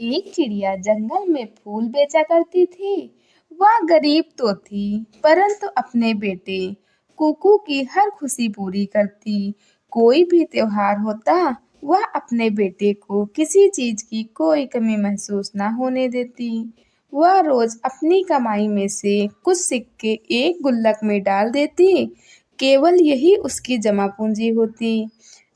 एक चिड़िया जंगल में फूल बेचा करती थी। वह गरीब तो थी, परंतु अपने बेटे कुकू की हर खुशी पूरी करती। कोई भी त्योहार होता, वह अपने बेटे को किसी चीज की कोई कमी महसूस न होने देती। वह रोज अपनी कमाई में से कुछ सिक्के एक गुल्लक में डाल देती। केवल यही उसकी जमा पूंजी होती,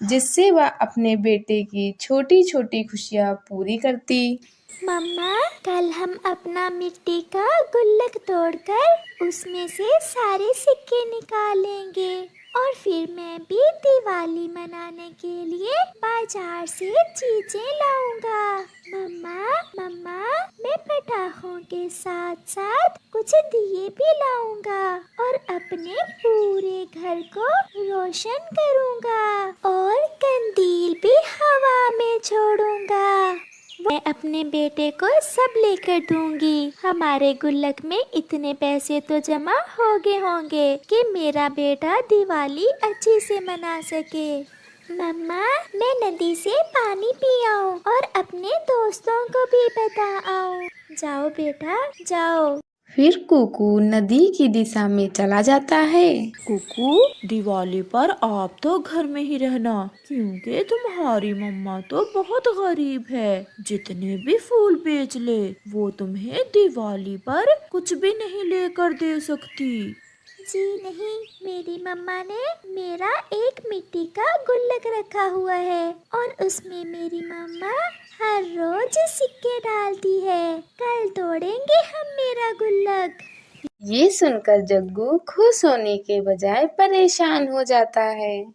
जिससे वह अपने बेटे की छोटी-छोटी खुशियाँ पूरी करती। मम्मा, कल हम अपना मिट्टी का गुल्लक तोड़कर उसमें से सारे सिक्के निकालेंगे और फिर मैं भी दिवाली मनाने के लिए बाजार से चीजें लाऊंगा। मम्मा, मम्मा, मैं पटाखों के साथ साथ कुछ दिए भी लाऊंगा और अपने पूरे घर को रोशन करूंगा और कंदील भी हवा में छोड़ूंगा। मैं अपने बेटे को सब लेकर दूंगी। हमारे गुल्लक में इतने पैसे तो जमा हो गए होंगे कि मेरा बेटा दिवाली अच्छे से मना सके। मम्मा, मैं नदी से पानी पी आऊं और अपने दोस्तों को भी बता आऊं। जाओ बेटा, जाओ। फिर कुकू नदी की दिशा में चला जाता है। कुकू, दिवाली पर आप तो घर में ही रहना, क्योंकि तुम्हारी मम्मा तो बहुत गरीब है। जितने भी फूल बेच ले, वो तुम्हें दिवाली पर कुछ भी नहीं लेकर दे सकती। जी नहीं, मेरी मम्मा ने मेरा एक मिट्टी का गुल्लक रखा हुआ है और उसमें मेरी मम्मा हर रोज सिक्के डालती है। कल तोड़ेंगे हम मेरा गुल्लक। ये सुनकर जग्गू खुश होने के बजाय परेशान हो जाता है।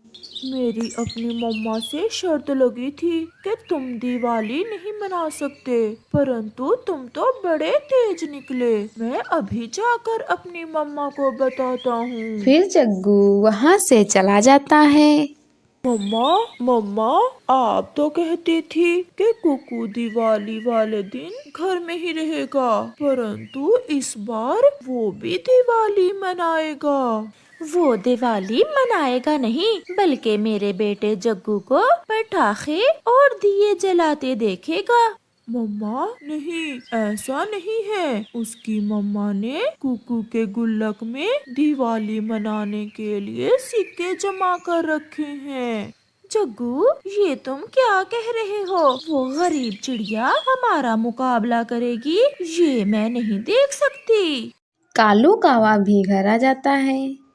मेरी अपनी मम्मा से शर्त लगी थी कि तुम दिवाली नहीं मना सकते, परंतु तुम तो बड़े तेज निकले। मैं अभी जाकर अपनी मम्मा को बताता हूँ। फिर जग्गू वहाँ से चला जाता है। मम्मा, मम्मा, आप तो कहती थी कि कुकू दिवाली वाले दिन घर में ही रहेगा, परंतु इस बार वो भी दिवाली मनाएगा। वो दिवाली मनाएगा नहीं, बल्कि मेरे बेटे जग्गू को पटाखे और दिए जलाते देखेगा। मम्मा, नहीं, ऐसा नहीं है। उसकी मम्मा ने कुकू के गुल्लक में दिवाली मनाने के लिए सिक्के जमा कर रखे हैं। जग्गू, ये तुम क्या कह रहे हो? वो गरीब चिड़िया हमारा मुकाबला करेगी, ये मैं नहीं देख सकती। कालू कावा भी घर आ जाता है।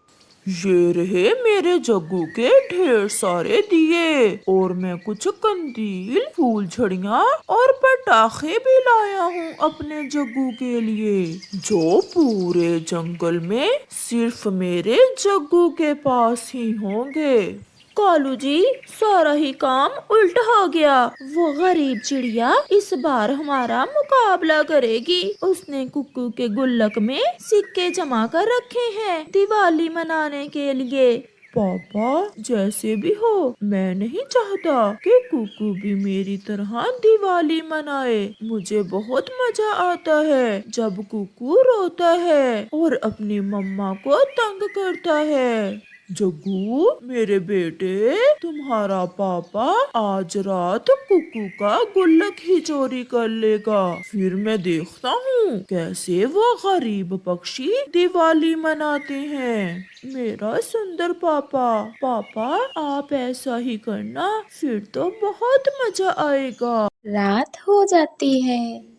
ये रहे मेरे जग्गू के ढेर सारे दिए, और मैं कुछ कंदील, फूल झड़ियाँ और पटाखे भी लाया हूँ अपने जग्गू के लिए, जो पूरे जंगल में सिर्फ मेरे जग्गू के पास ही होंगे। कालू जी, सारा ही काम उल्टा हो गया। वो गरीब चिड़िया इस बार हमारा मुकाबला करेगी। उसने कुकू के गुल्लक में सिक्के जमा कर रखे हैं दिवाली मनाने के लिए। पापा, जैसे भी हो, मैं नहीं चाहता कि कुकू भी मेरी तरह दिवाली मनाए। मुझे बहुत मजा आता है जब कुकू रोता है और अपनी मम्मा को तंग करता है। जग्गू, मेरे बेटे, तुम्हारा पापा आज रात कुकू का गुल्लक ही चोरी कर लेगा। फिर मैं देखता हूँ कैसे वो गरीब पक्षी दिवाली मनाते हैं। मेरा सुंदर पापा, पापा, आप ऐसा ही करना, फिर तो बहुत मजा आएगा। रात हो जाती है।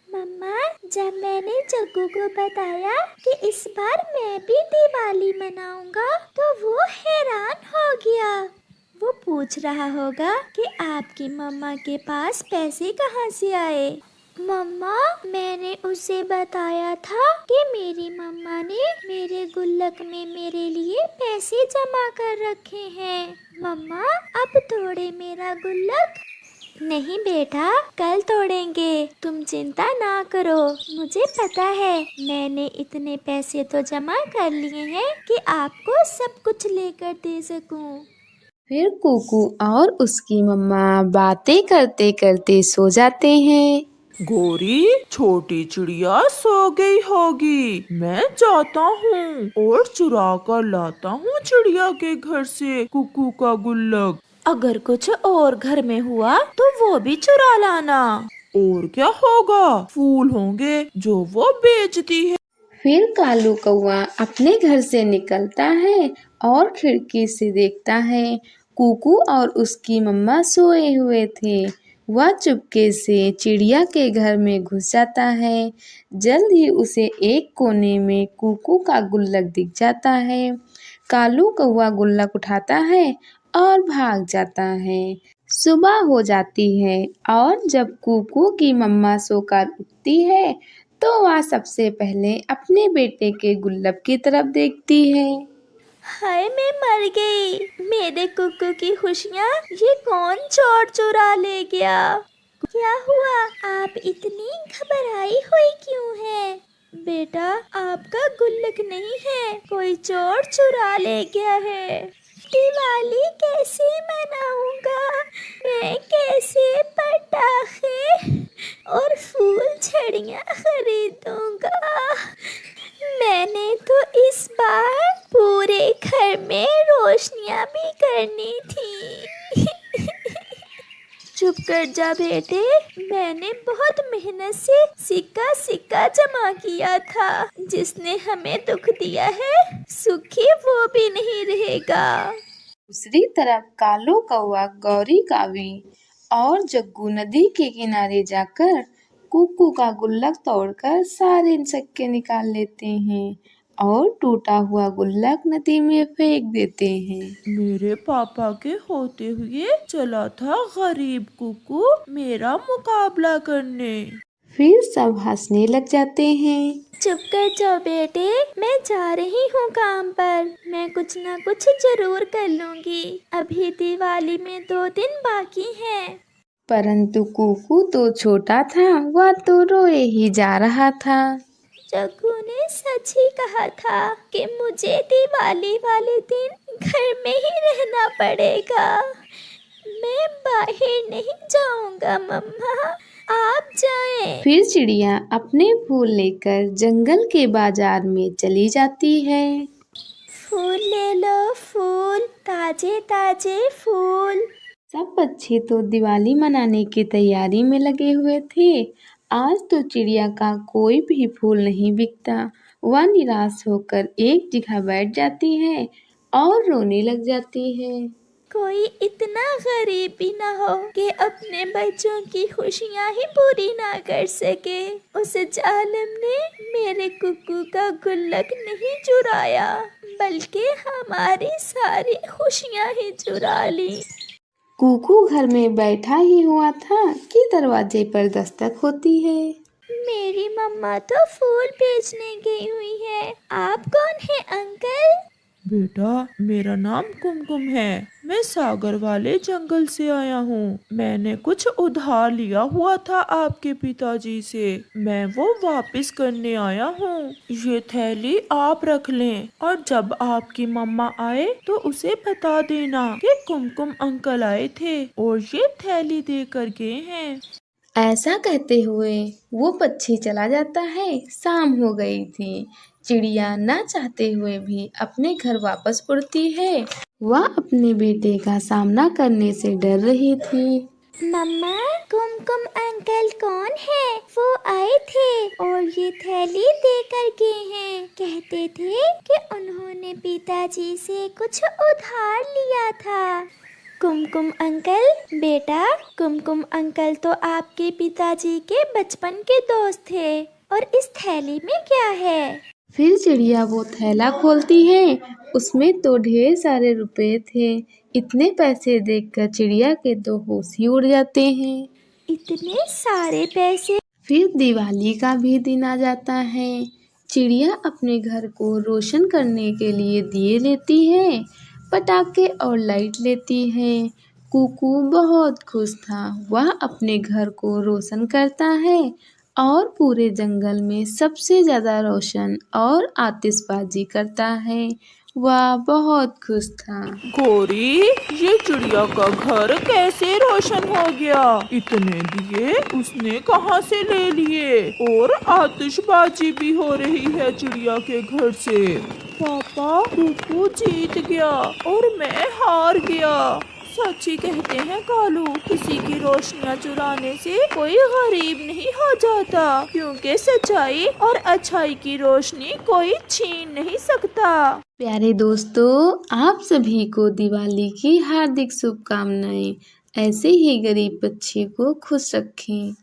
मम्मा, जब मैंने जग्गू को बताया कि इस बार मैं भी दिवाली मनाऊंगा, तो वो हैरान हो गया। वो पूछ रहा होगा कि आपकी मम्मा के पास पैसे कहाँ से आए। मम्मा, मैंने उसे बताया था कि मेरी मम्मा ने मेरे गुल्लक में मेरे लिए पैसे जमा कर रखे हैं। मम्मा, अब तोड़े मेरा गुल्लक। नहीं बेटा, कल तोड़ेंगे, तुम चिंता ना करो। मुझे पता है, मैंने इतने पैसे तो जमा कर लिए हैं कि आपको सब कुछ लेकर दे सकूं। फिर कुकू और उसकी मम्मा बातें करते करते सो जाते हैं। गोरी, छोटी चिड़िया सो गई होगी। मैं जाता हूँ और चुरा कर लाता हूँ चिड़िया के घर से कुकू का गुल्लक। अगर कुछ और घर में हुआ तो वो भी चुरा लाना। और क्या होगा, फूल होंगे जो वो बेचती है। फिर कालू कौआ अपने घर से निकलता है और खिड़की से देखता है। कुकू और उसकी मम्मा सोए हुए थे। वह चुपके से चिड़िया के घर में घुस जाता है। जल्द ही उसे एक कोने में कुकू का गुल्लक दिख जाता है। कालू कौआ गुल्लक उठाता है और भाग जाता है। सुबह हो जाती है और जब कुकू की मम्मा सोकर उठती है तो वह सबसे पहले अपने बेटे के गुल्लक की तरफ देखती है। हाय, मैं मर गई। मेरे कुकू की खुशियाँ ये कौन चोर चुरा ले गया? क्या हुआ? आप इतनी घबराई हुई क्यों है? बेटा, आपका गुल्लक नहीं है, कोई चोर चुरा ले गया है। दिवाली कैसे मनाऊंगा? मैं कैसे पटाखे और फूल छड़ियाँ खरीदूंगा? मैंने तो इस बार पूरे घर में रोशनियां भी करनी थी। चुप कर जा बेटे, मैंने बहुत मेहनत से सिक्का सिक्का जमा किया था। जिसने हमें दुख दिया है, सुखी वो भी नहीं रहेगा। दूसरी तरफ कालू कौआ, गौरी कावी और जग्गू नदी के किनारे जाकर कुकू का गुल्लक तोड़कर सारे सिक्के निकाल लेते हैं और टूटा हुआ गुल्लक नदी में फेंक देते हैं। मेरे पापा के होते हुए चला था गरीब कुकू मेरा मुकाबला करने। फिर सब हंसने लग जाते हैं। चुप कर जाओ बेटे, मैं जा रही हूँ काम पर। मैं कुछ ना कुछ जरूर कर लूँगी। अभी दिवाली में 2 दिन बाकी हैं। परंतु कुकू तो छोटा था, वह तो रोए ही जा रहा था। जग्गू ने सच ही कहा था कि मुझे दिवाली वाले दिन घर में ही रहना पड़ेगा। मैं बाहर नहीं जाऊंगा मम्मा, आप जाएं। फिर चिड़िया अपने फूल लेकर जंगल के बाजार में चली जाती है। फूल ले लो, फूल, ताजे ताजे फूल। सब पक्षी तो दिवाली मनाने की तैयारी में लगे हुए थे। आज तो चिड़िया का कोई भी फूल नहीं बिकता। वह निराश होकर एक जगह बैठ जाती है और रोने लग जाती है। कोई इतना गरीब भी ना हो कि अपने बच्चों की खुशियाँ ही पूरी ना कर सके। उस जालिम ने मेरे कुकू का गुल्लक नहीं चुराया, बल्कि हमारी सारी खुशियाँ ही चुरा ली। कुकू घर में बैठा ही हुआ था कि दरवाजे पर दस्तक होती है। मेरी मम्मा तो फूल बेचने गई हुई है। आप कौन है अंकल? बेटा, मेरा नाम कुमकुम है। मैं सागर वाले जंगल से आया हूँ। मैंने कुछ उधार लिया हुआ था आपके पिताजी से। मैं वो वापस करने आया हूँ। ये थैली आप रख लें और जब आपकी मम्मा आए तो उसे बता देना कि कुमकुम अंकल आए थे और ये थैली दे कर गए हैं। ऐसा कहते हुए वो पक्षी चला जाता है। शाम हो गई थी। चिड़िया ना चाहते हुए भी अपने घर वापस उड़ती है। वह अपने बेटे का सामना करने से डर रही थी। मम्मा, कुमकुम अंकल कौन है? वो आए थे और ये थैली देकर गए हैं। कहते थे कि उन्होंने पिताजी से कुछ उधार लिया था। कुमकुम अंकल, बेटा, कुमकुम अंकल तो आपके पिताजी के बचपन के दोस्त थे। और इस थैली में क्या है? फिर चिड़िया वो थैला खोलती है। उसमें तो ढेर सारे रुपए थे। इतने पैसे देखकर चिड़िया के तो होश ही उड़ जाते हैं। इतने सारे पैसे? फिर दिवाली का भी दिन आ जाता है। चिड़िया अपने घर को रोशन करने के लिए दिए लेती है, पटाखे और लाइट लेती है। कुकू बहुत खुश था। वह अपने घर को रोशन करता है और पूरे जंगल में सबसे ज़्यादा रोशन और आतिशबाजी करता है। वह बहुत खुश था। गौरी, ये चिड़िया का घर कैसे रोशन हो गया? इतने दिए उसने कहाँ से ले लिए? और आतिशबाजी भी हो रही है चिड़िया के घर से। पापा, कुकू जीत गया और मैं हार गया। सच ही कहते हैं कालू, किसी की रोशनियाँ चुराने से कोई गरीब नहीं हो जाता, क्योंकि सच्चाई और अच्छाई की रोशनी कोई छीन नहीं सकता। प्यारे दोस्तों, आप सभी को दिवाली की हार्दिक शुभकामनाएं। ऐसे ही गरीब बच्चे को खुश रखें।